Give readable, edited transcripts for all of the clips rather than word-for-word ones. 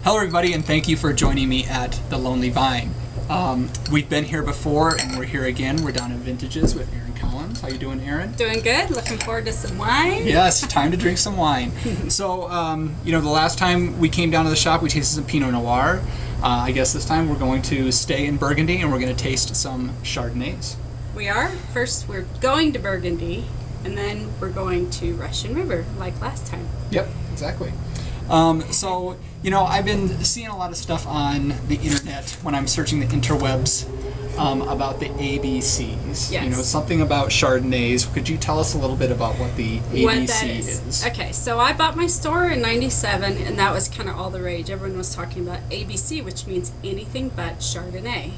Hello everybody, and thank you for joining me at The Lonely Vine. We've been here before and we're here again. We're down in Vintages with Erin Collins. How you doing, Erin? Doing good. Looking forward to some wine. Yes, time to drink some wine. So, the last time we came down to the shop, we tasted some Pinot Noir. I guess this time we're going to stay in Burgundy and we're going to taste some Chardonnays. We are. First, we're going to Burgundy, and then we're going to Russian River, like last time. Yep, exactly. I've been seeing a lot of stuff on the internet when I'm searching the interwebs about the ABCs. Yes. Something about Chardonnays. Could you tell us a little bit about what the ABC What that is? Okay, so I bought my store in '97, and that was kind of all the rage. Everyone was talking about ABC, which means anything but Chardonnay.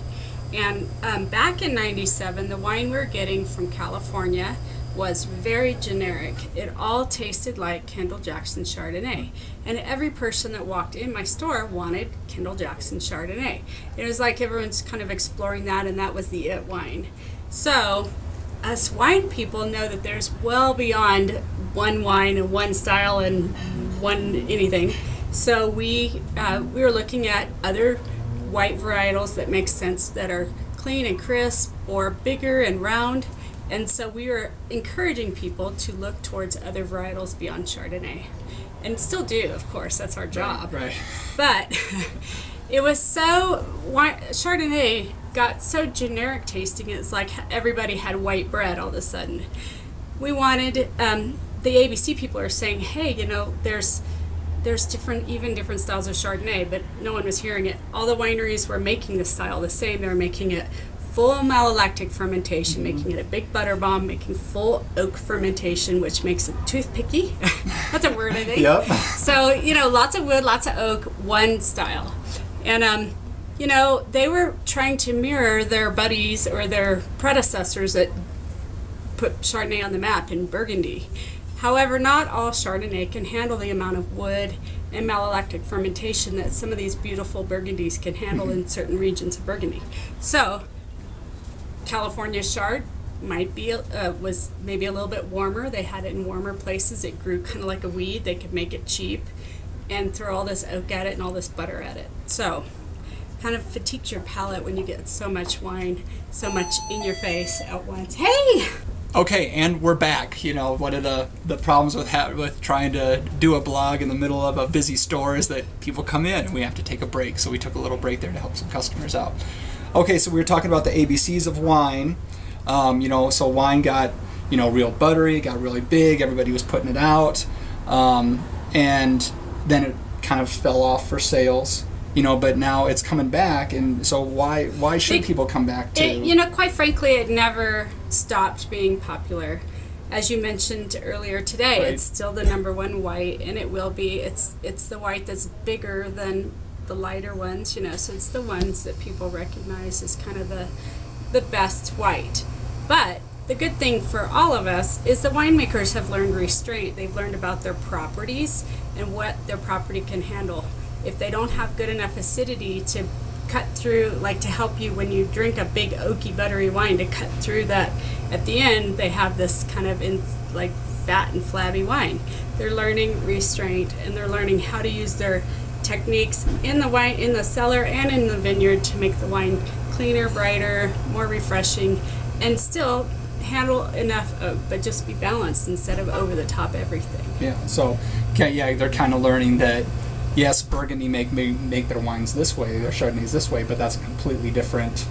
And back in '97, the wine we were getting from California was very generic. It all tasted like Kendall Jackson Chardonnay. And every person that walked in my store wanted Kendall Jackson Chardonnay. It was like everyone's kind of exploring that, and that was the it wine. So us wine people know that there's well beyond one wine and one style and one anything. So we were looking at other white varietals that make sense, that are clean and crisp or bigger and round. And so we were encouraging people to look towards other varietals beyond Chardonnay. And still do, of course, that's our job. Right. But it was Chardonnay got so generic tasting, it's like everybody had white bread all of a sudden. We wanted, the ABC people are saying, hey, there's different styles of Chardonnay, but no one was hearing it. All the wineries were making the style the same. They were making it full malolactic fermentation, making it a big butter bomb, making full oak fermentation, which makes it toothpicky. That's a word, I think. Yep. So, lots of wood, lots of oak, one style. And, they were trying to mirror their buddies or their predecessors that put Chardonnay on the map in Burgundy. However, not all Chardonnay can handle the amount of wood and malolactic fermentation that some of these beautiful Burgundies can handle in certain regions of Burgundy. So, California Chard was maybe a little bit warmer. They had it in warmer places. It grew kind of like a weed. They could make it cheap and throw all this oak at it and all this butter at it. So kind of fatigues your palate when you get so much wine, so much in your face at once. Hey! Okay, and we're back. One of the problems with trying to do a blog in the middle of a busy store is that people come in and we have to take a break. So we took a little break there to help some customers out. Okay, so we were talking about the ABCs of wine. So wine got, real buttery, got really big, everybody was putting it out. And then it kind of fell off for sales, but now it's coming back. And so why should people come back to? Quite frankly, it never stopped being popular. As you mentioned earlier today, Right. It's still the number one white, and it will be. It's the white that's bigger than the lighter ones, so it's the ones that people recognize as kind of the best white. But the good thing for all of us is the winemakers have learned restraint. They've learned about their properties and what their property can handle. If they don't have good enough acidity to cut through, like to help you when you drink a big oaky buttery wine, to cut through that at the end, they have this kind of fat and flabby wine. They're learning restraint, and they're learning how to use their techniques in the cellar and in the vineyard to make the wine cleaner, brighter, more refreshing, and still handle enough oak, but just be balanced instead of over the top everything. Yeah. So, they're kind of learning that yes, Burgundy make their wines this way, their Chardonnays this way, but that's a completely different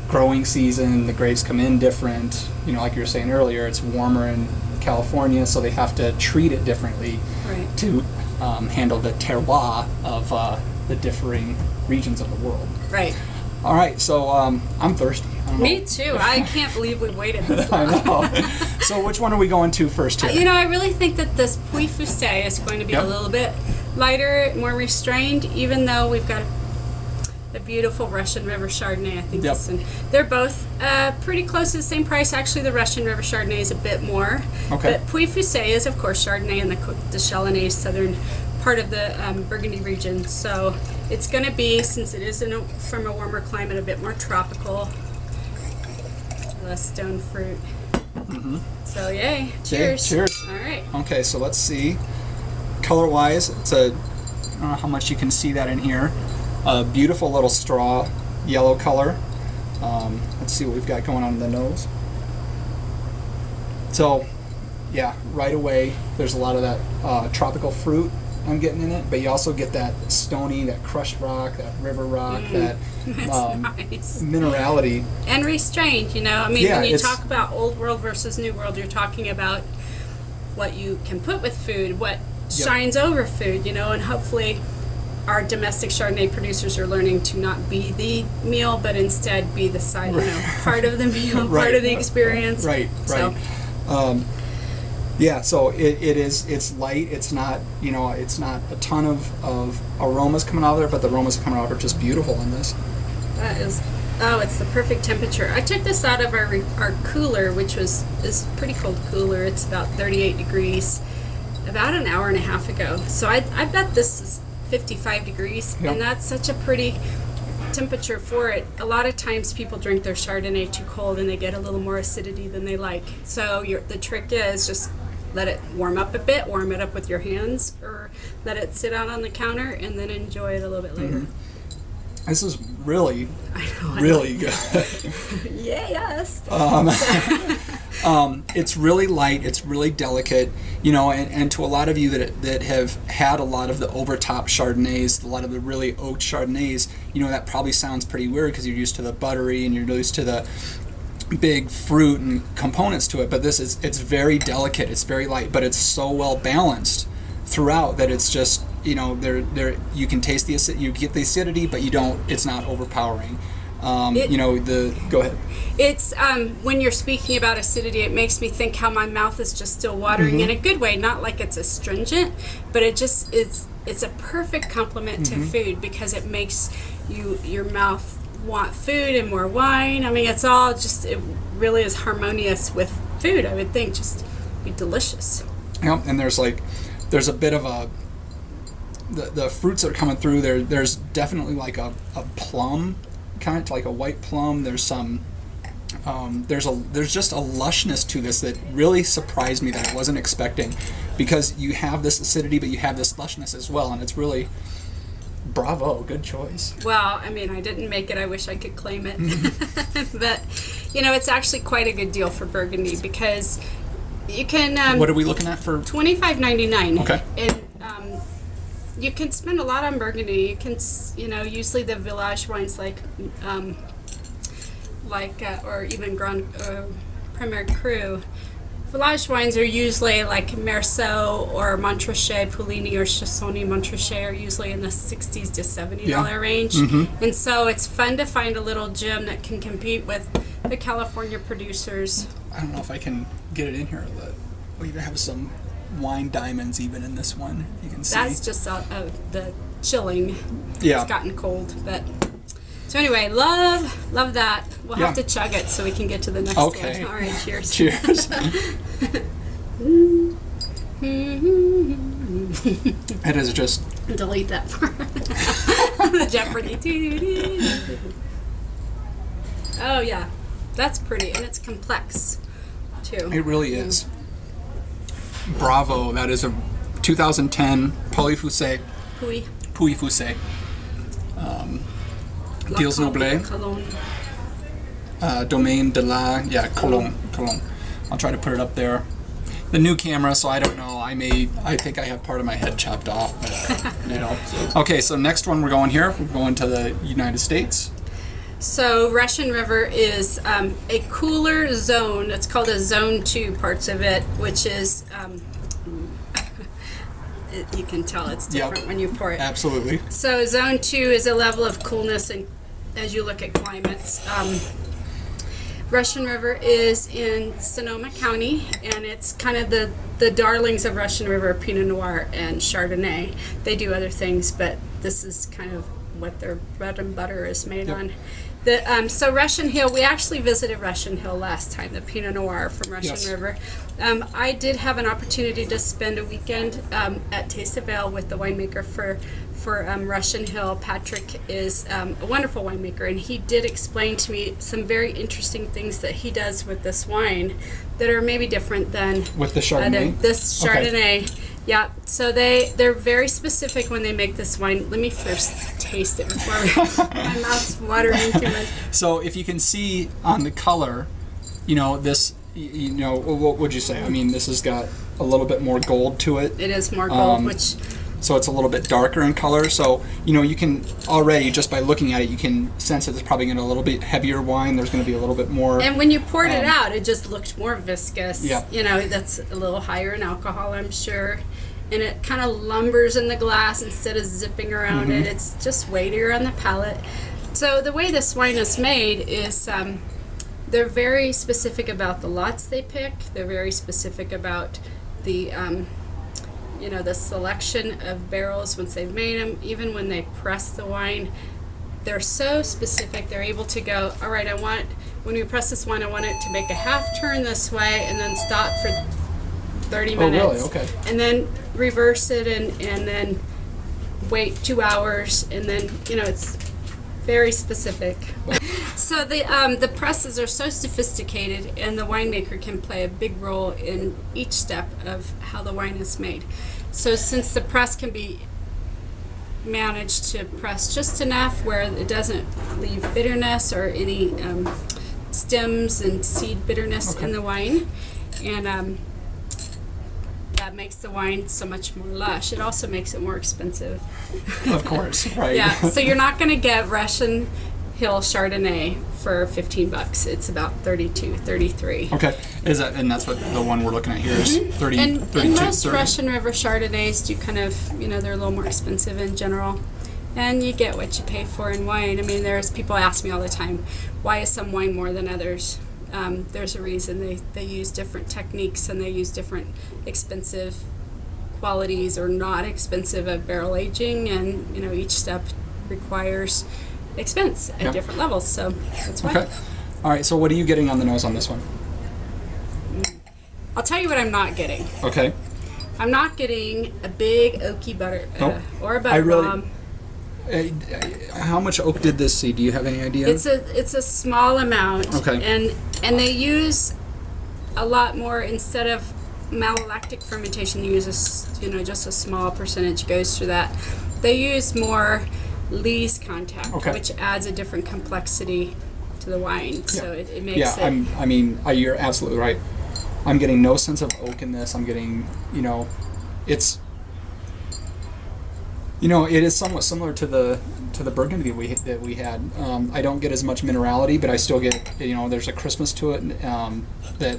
growing season. The grapes come in different. Like you were saying earlier, it's warmer in California, so they have to treat it differently Right. to handle the terroir of the differing regions of the world. Right. All right, so I'm thirsty. I don't know. Me too. I can't believe we waited this I long. know. So which one are we going to first here? I really think that this Puy Fusé is going to be Yep. a little bit lighter, more restrained, even though we've got a beautiful Russian River Chardonnay. I think Yep. they're both pretty close to the same price. Actually, the Russian River Chardonnay is a bit more. Okay. But Puy Fusé is, of course, Chardonnay in the Chalonnais southern part of the Burgundy region. So it's going to be, since it is from a warmer climate, a bit more tropical, less stone fruit. Mm-hmm. So yay! Cheers! Cheers! All right. Okay, so let's see. Color-wise, it's a I don't know how much you can see that in here. A beautiful little straw yellow color. Let's see what we've got going on in the nose. So, yeah, right away, there's a lot of that tropical fruit I'm getting in it, but you also get that stony, that crushed rock, that river rock, that nice. minerality. And restrained, you know. I mean, Yeah, when you it's- talk about old world versus new world, you're talking about what you can put with food, what shines over food, you know, and hopefully our domestic Chardonnay producers are learning to not be the meal, but instead be the side, you know, part of the meal, Right. part of the experience. Right, So, right. Yeah, so it's light. It's not, you know, it's not a ton of aromas coming out of there, but the aromas coming out are just beautiful in this. that is, oh, it's the perfect temperature. I took this out of our cooler, which is a pretty cold cooler. It's about 38 degrees, about an hour and a half ago. So I bet this is 55 degrees, Yep. and that's such a pretty temperature for it. A lot of times people drink their Chardonnay too cold and they get a little more acidity than they like. So the trick is just let it warm up a bit, warm it up with your hands, or let it sit out on the counter and then enjoy it a little bit later. This is really, I know. really good. Yes. It's really light. It's really delicate, you know, and to a lot of you that have had a lot of the overtop Chardonnays, a lot of the really oaked Chardonnays, you know, that probably sounds pretty weird because you're used to the buttery and you're used to the big fruit and components to it. But it's very delicate. It's very light, but it's so well balanced throughout that it's just, you know, you can taste you get the acidity, but you don't. It's not overpowering. You know, go ahead. It's when you're speaking about acidity, it makes me think how my mouth is just still watering in a good way, not like it's astringent, but it just it's a perfect complement to food because it makes your mouth want food and more wine. I mean, it's all just, it really is harmonious with food. I would think just be delicious. Yeah, and there's a bit of the fruits that are coming through there. There's definitely like a plum, kind of like a white plum. There's some there's just a lushness to this that really surprised me that I wasn't expecting, because you have this acidity but you have this lushness as well, and it's really bravo, good choice. Well, I mean, I didn't make it. I wish I could claim it. But, you know, it's actually quite a good deal for Burgundy because you can... What are we looking at for? $25.99. Okay. And you can spend a lot on Burgundy. You can, you know, usually the village wines like or even Grand Premier Cru. Village wines are usually like Merceau or Montrachet, Puligny or Chassagne Montrachet are usually in the $60s to $70 range. And so it's fun to find a little gem that can compete with the California producers. I don't know if I can get it in here, but we even have some wine diamonds even in this one. You can see. That's just the chilling. Yeah. It's gotten cold, but... So anyway, love that. We'll have to chug it so we can get to the next Okay. one. All right, cheers. Cheers. It is just... Delete that part. The Jeopardy. Oh yeah, that's pretty, and it's complex too. It really is. Bravo. That is a 2010 Pouilly-Fuissé. Pouilly-Fuissé. Gilles Noblet. Cologne. Domaine de la... Yeah, Cologne. I'll try to put it up there. The new camera, so I don't know. I think I have part of my head chopped off, but, you know. Okay, so next one we're going here. We're going to the United States. So Russian River is a cooler zone. It's called a Zone 2 parts of it, which is... you can tell it's different when you pour it. Absolutely. So Zone 2 is a level of coolness, and as you look at climates. Russian River is in Sonoma County, and it's kind of the darlings of Russian River, Pinot Noir and Chardonnay. They do other things, but this is kind of what their bread and butter is made on. So Russian Hill, we actually visited Russian Hill last time, the Pinot Noir from Russian River. I did have an opportunity to spend a weekend at Taste of Ale with the winemaker for for Russian Hill. Patrick is a wonderful winemaker, and he did explain to me some very interesting things that he does with this wine that are maybe different than with the Chardonnay. This Chardonnay. Okay. Yeah, so they're very specific when they make this wine. Let me first taste it before my mouth's watering too much. So if you can see on the color, this, what would you say? I mean, this has got a little bit more gold to it. It is more gold, which... So it's a little bit darker in color. So, you can already, just by looking at it, you can sense that it's probably going to be a little bit heavier wine. There's going to be a little bit more... And when you poured it out, it just looked more viscous. Yeah. That's a little higher in alcohol, I'm sure. And it kind of lumbers in the glass instead of zipping around it. It's just weightier on the palate. So the way this wine is made is they're very specific about the lots they pick. They're very specific about the... the selection of barrels once they've made them. Even when they press the wine, they're so specific. They're able to go, all right, when we press this wine, I want it to make a half turn this way and then stop for 30 minutes. Oh, really? Okay. And then reverse it and then wait 2 hours. And then, it's very specific. So the presses are so sophisticated, and the winemaker can play a big role in each step of how the wine is made. So since the press can be managed to press just enough where it doesn't leave bitterness or any stems and seed bitterness in the wine, and that makes the wine so much more lush. It also makes it more expensive. Of course, right. Yeah, so you're not going to get Russian Hill Chardonnay for $15. It's about 32, 33. Okay, and that's what the one we're looking at here is 30, and 32, most 30. Russian River Chardonnays do kind of, they're a little more expensive in general. And you get what you pay for in wine. I mean, there's people ask me all the time, why is some wine more than others? There's a reason. They use different techniques, and they use different expensive qualities or not expensive of barrel aging, and each step requires expense at different levels. So that's why. Okay. All right. So what are you getting on the nose on this one? I'll tell you what I'm not getting. Okay. I'm not getting a big oaky butter or a butter I really, bomb. How much oak did this see? Do you have any idea? It's a small amount. Okay. And they use a lot more. Instead of malolactic fermentation, they use just a small percentage goes through that. They use more lees contact, which adds a different complexity to the wine. So it makes it. You're absolutely right. I'm getting no sense of oak in this. I'm getting, it's. It is somewhat similar to the Burgundy that we had. I don't get as much minerality, but I still get, there's a crispness to it that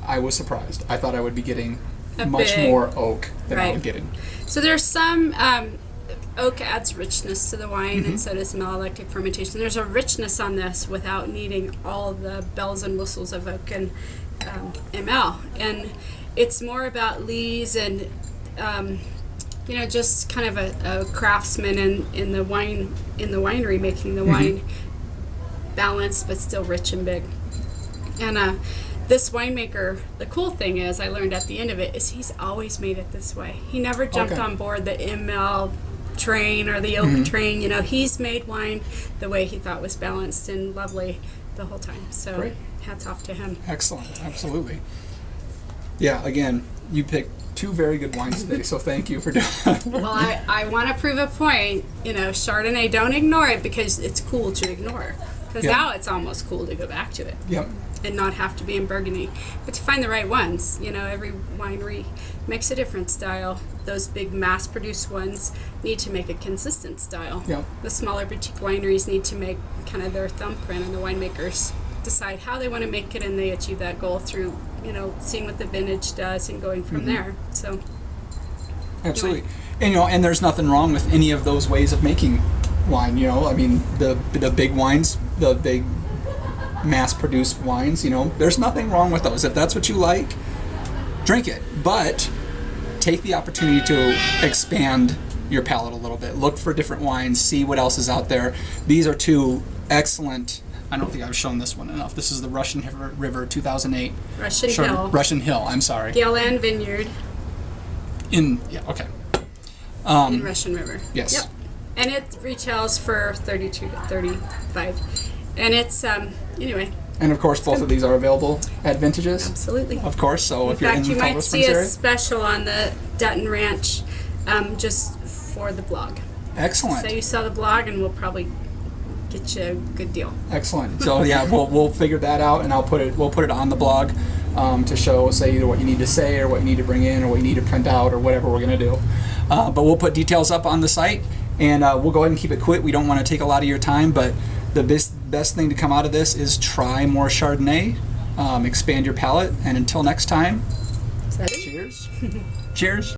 I was surprised. I thought I would be getting much more oak than I'm getting. So there's some oak adds richness to the wine, and so does malolactic fermentation. There's a richness on this without needing all the bells and whistles of oak and ML. And it's more about lees and just kind of a craftsman in the winery making the wine balanced but still rich and big. And this winemaker, the cool thing is, I learned at the end of it, is he's always made it this way. He never jumped on board the ML train or the oak train. He's made wine the way he thought was balanced and lovely the whole time. So great. Hats off to him. Excellent. Absolutely. Yeah, again, you picked two very good wines today, so thank you for doing that. Well, I want to prove a point. Chardonnay, don't ignore it because it's cool to ignore. Because now it's almost cool to go back to it. Yep. And not have to be in Burgundy. But to find the right ones, every winery makes a different style. Those big mass-produced ones need to make a consistent style. Yep. The smaller boutique wineries need to make kind of their thumbprint, and the winemakers decide how they want to make it, and they achieve that goal through, seeing what the vintage does and going from there. So, absolutely. Anyway. And there's nothing wrong with any of those ways of making wine. I mean, the big wines, the big mass-produced wines, there's nothing wrong with those. If that's what you like, drink it. But take the opportunity to expand your palate a little bit. Look for different wines, see what else is out there. These are two excellent. I don't think I've shown this one enough. This is the Russian River 2008. Russian Hill. Russian Hill, I'm sorry. Galen Vineyard. Okay. in Russian River. Yes. Yep. And it retails for 32 to 35. And it's anyway. And of course, both of these are available at Vintages. Absolutely. Of course. So In if you're in fact, the you Colorado might Springs see a area, special on the Dutton Ranch just for the blog. excellent. So you saw the blog, and we'll probably get you a good deal. Excellent. So yeah, we'll figure that out, and we'll put it on the blog to show, say, either what you need to say or what you need to bring in or what you need to print out or whatever we're going to do. But we'll put details up on the site, and we'll go ahead and keep it quick. We don't want to take a lot of your time, but the best thing to come out of this is try more Chardonnay, expand your palate, and until next time, Is that it? cheers. Cheers.